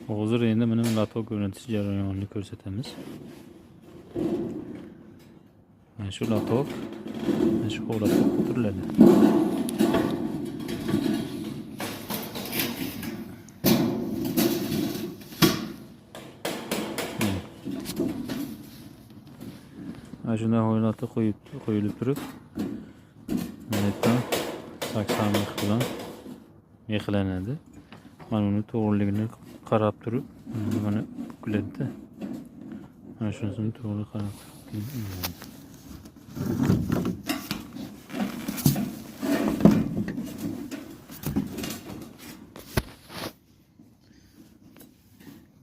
Hozir endi mana lotok o'rnatish jarayonini ko'rsatamiz. Mana shu lotok mana shu holatda turiladi. Mana shunday holatda qo'yilib turib, mana yerdan sakson mix bilan mixlanadi. Mana uni to'g'riligini qarab turib, mana bukiladi. Mana shunisini to'g'ri qarab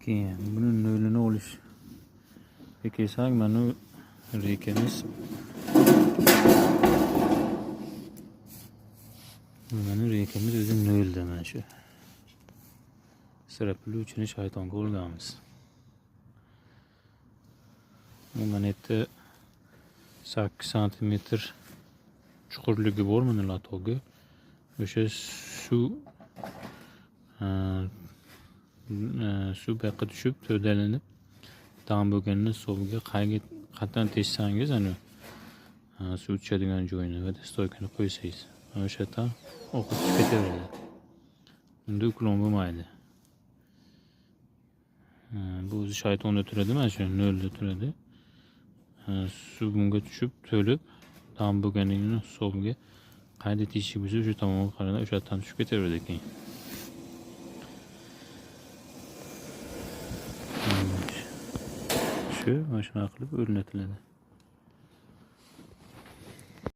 keyin buni nolini olishga kelsak, mana rekamiz o'zi nolda. Mana shu sirapli uchini shaytonga olganmiz. Mana yerda 8 cm chuqurligi bor mana latogi. O'sha suv buyoqqa tushib to'dalanib dam bo'lganini so'lga qatdan teshsangiz, ana suv tushadigan joyini va stoykani qo'ysangiz, o'sha yerdan oqib chiqib ketaveradi. Unda uklon bo'lmaydi. Bu o'zi shaytonda turadi, mana shu nolda turadi. Suv bunga tushib to'lib dam bo'lganini so'lga qayda teshik bo'lsa o'sha tomonga qarab o'sha yerdan tushib ketaveradi keyin. Shu mana shunaqa qilib o'rnatiladi.